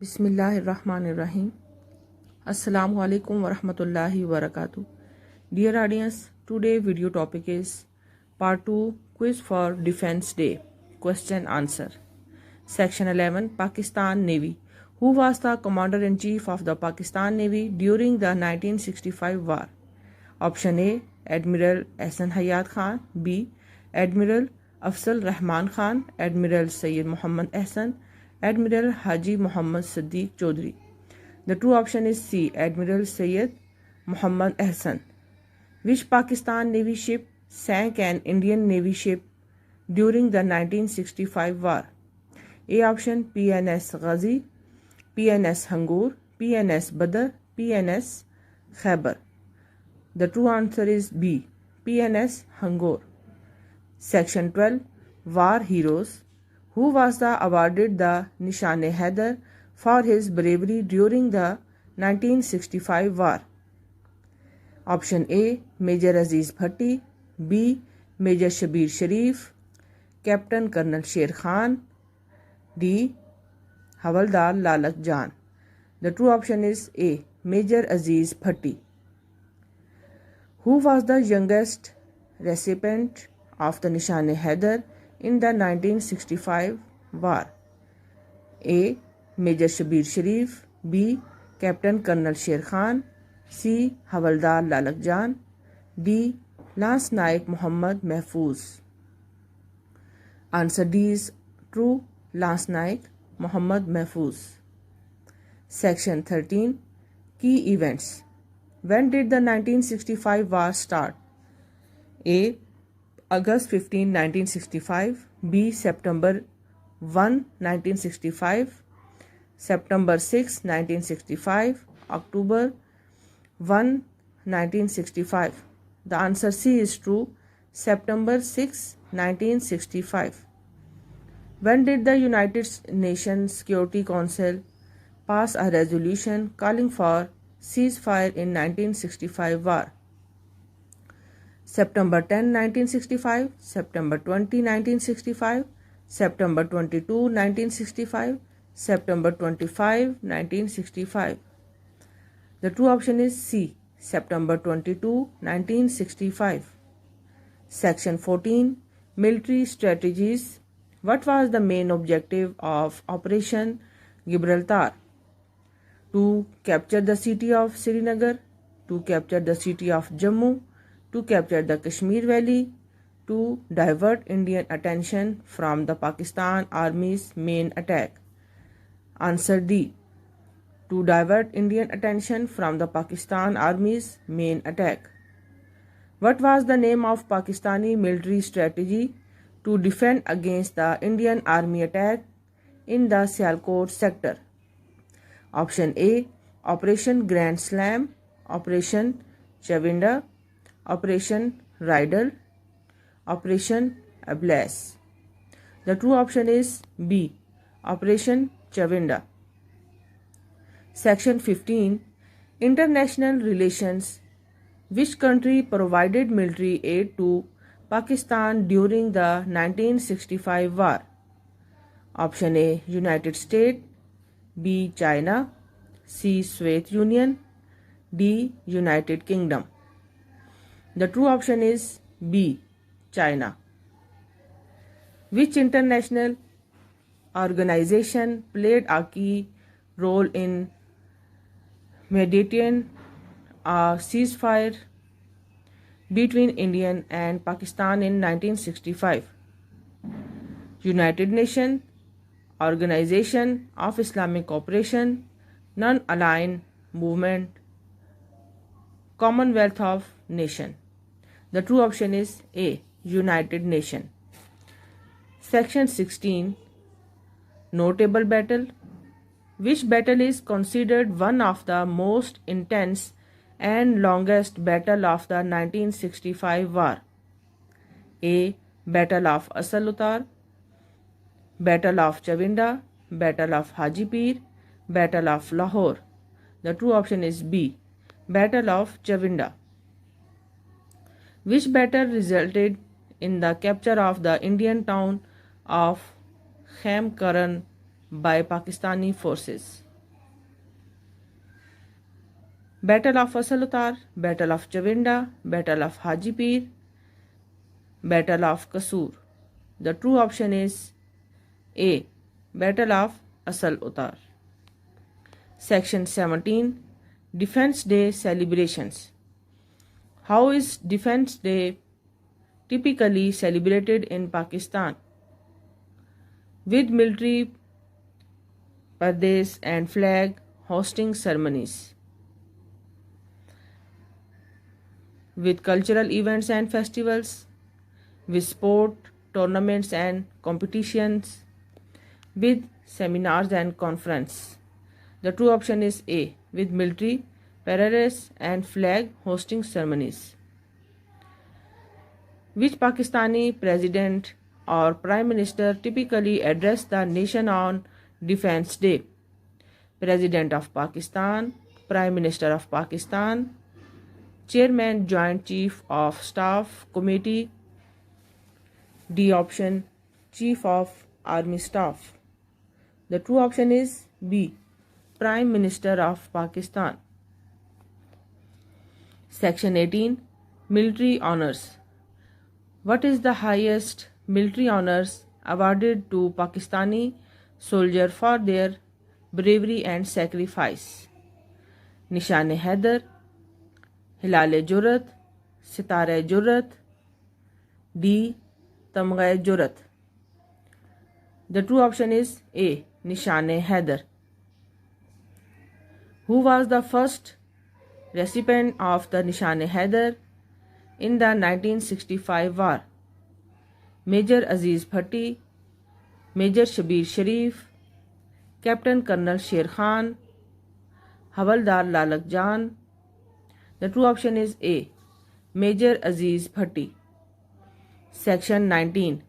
بسم اللہ الرحمن الرحیم. السلام علیکم ورحمۃ اللہ وبرکاتہ. Dear audience, today video topic is Part 2 Quiz for Defense Day. Question answer. Section 11 Pakistan Navy. Who was the Commander-in-Chief of the Pakistan Navy during the 1965 war? Option A Admiral Ahsan Hayat Khan. B Admiral Afzal Rahman Khan. Admiral Sayyid Muhammad Ahsan. Admiral Haji Muhammad Siddiq Chaudhry. The true option is C. Admiral Sayyid Muhammad Ahsan. Which Pakistan Navy ship sank an Indian Navy ship during the 1965 war? A option PNS Ghazi, PNS Hangoor, PNS Badr, PNS Khyber. The true answer is B. PNS Hangoor. Section 12 War Heroes. Who was awarded the Nishan-e-Haider for his bravery during the 1965 war? Option A Major Aziz Bhatti. B Major Shabir Sharif. Captain Colonel Sher Khan. D Havaldar Lalak Jan. The true option is A Major Aziz Bhatti. Who was the youngest recipient of the Nishan-e-Haider in the 1965 war? A Major Shabir Sharif. B Captain Colonel Sher Khan. C Havaldar Lalak Jan. D Lance Naik Muhammad Mahfuz. Answer D is true. Lance Naik Muhammad Mahfuz. Section 13 Key Events. When did the 1965 war start? A August 15, 1965. B September 1, 1965. September 6, 1965. October 1, 1965. The answer C is true. September 6, 1965. When did the United Nations Security Council pass a resolution calling for ceasefire in 1965 war? September 10, 1965, September 20, 1965, September 22, 1965, September 25, 1965. The true option is C. September 22, 1965. Section 14 Military Strategies. What was the main objective of Operation Gibraltar? To capture the city of Srinagar, to capture the city of Jammu, to capture the Kashmir Valley, to divert Indian attention from the Pakistan Army's main attack. Answer D. To divert Indian attention from the Pakistan Army's main attack. What was the name of Pakistani military strategy to defend against the Indian Army attack in the Sialkot sector? Option A Operation Grand Slam, Operation Chavinda, Operation Rydal, Operation Ablas. The true option is B. Operation Chavinda. Section 15 International Relations. Which country provided military aid to Pakistan during the 1965 war? Option A United States. B China. C Soviet Union. D United Kingdom. The true option is B. China. Which international organization played a key role in mediating a ceasefire between India and Pakistan in 1965? United Nations, Organization of Islamic Cooperation, Non-Aligned Movement, Commonwealth of Nations. The true option is A. United Nations. Section 16 Notable Battle. Which battle is considered one of the most intense and longest battle of the 1965 war? A. Battle of Asal Utar, Battle of Chavinda, Battle of Hajipir, Battle of Lahore. The true option is B. Battle of Chavinda. Which battle resulted in the capture of the Indian town of Khaim Karan by Pakistani forces? Battle of Fasal Utar, Battle of Chavinda, Battle of Hajipir, Battle of Kasur. The true option is A. Battle of Asal Utar. Section 17. Defense Day celebrations. How is Defense Day typically celebrated in Pakistan? With military parades and flag hosting ceremonies, with cultural events and festivals, with sport tournaments and competitions, with seminars and conferences. The true option is A. With military parades and flag hosting ceremonies. Which Pakistani president or prime minister typically address the nation on Defense Day? President of Pakistan, Prime Minister of Pakistan, Chairman Joint Chief of Staff Committee. D option, Chief of Army Staff. The true option is B. Prime Minister of Pakistan. Section 18. Military Honours. What is the highest military honours awarded to Pakistani soldiers for their bravery and sacrifice? Nishan-e-Haidar, Hilal-e-Jurrat, Sitara-e-Jurrat, D. Tamgha-e-Jurrat. The true option is A. Nishan-e-Haidar. Who was the first recipient of the Nishan-e-Haidar in the 1965 war? Major Aziz Bhatti, Major Shabir Sharif, Captain Colonel Sher Khan, Havaldar Lalak Jan. The true option is A. Major Aziz Bhatti. Section 19.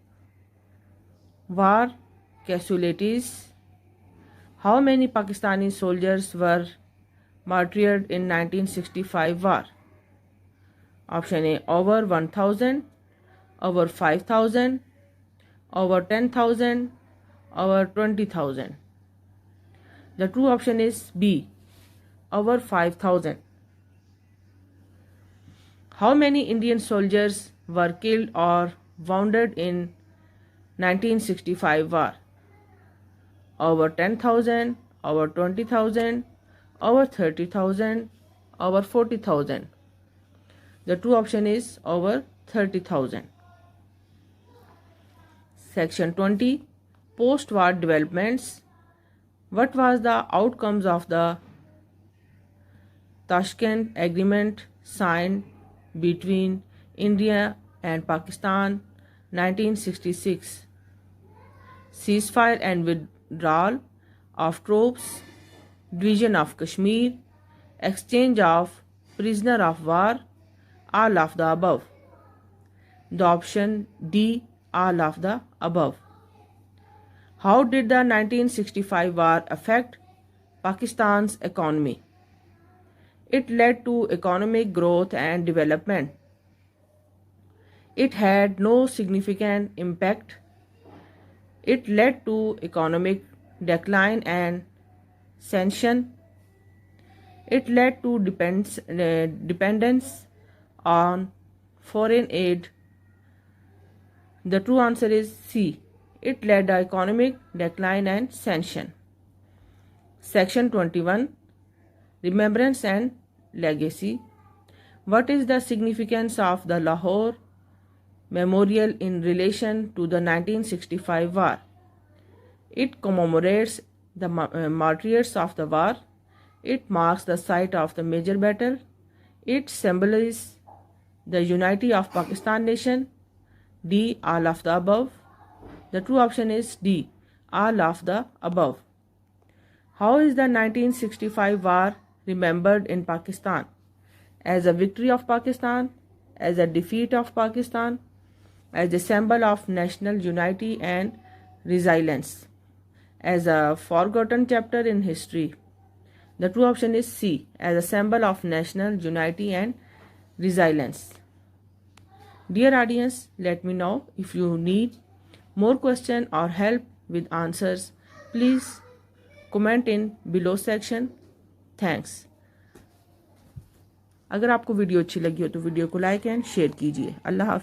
War casualties. How many Pakistani soldiers were martyred in 1965 war? Option A. Over 1,000, over 5,000, over 10,000, over 20,000. The true option is B. Over 5,000. How many Indian soldiers were killed or wounded in 1965 war? Over 10,000, over 20,000, over 30,000, over 40,000. The true option is over 30,000. Section 20. Post-war developments. What was the outcomes of the Tashkent Agreement signed between India and Pakistan 1966? Ceasefire and withdrawal of troops, division of Kashmir, exchange of prisoner of war, all of the above. The option D, all of the above. How did the 1965 war affect Pakistan's economy? It led to economic growth and development. It had no significant impact. It led to economic decline and sanction. It led to dependence on foreign aid. The true answer is C. It led to economic decline and sanction. Section 21. Remembrance and legacy. What is the significance of the Lahore Memorial in relation to the 1965 war? It commemorates the martyrs of the war. It marks the site of the major battle. It symbolizes the unity of Pakistan nation. D, all of the above. The true option is D, all of the above. How is the 1965 war remembered in Pakistan? As a victory of Pakistan, as a defeat of Pakistan, as a symbol of national unity and resilience, as a forgotten chapter in history. The true option is C, as a symbol of national unity and resilience. Dear audience, let me know if you need more questions or help with answers. Please comment in below section. Thanks. اگر آپ کو video اچھی لگی ہو تو video کو like and share کیجیے. اللہ حافظ.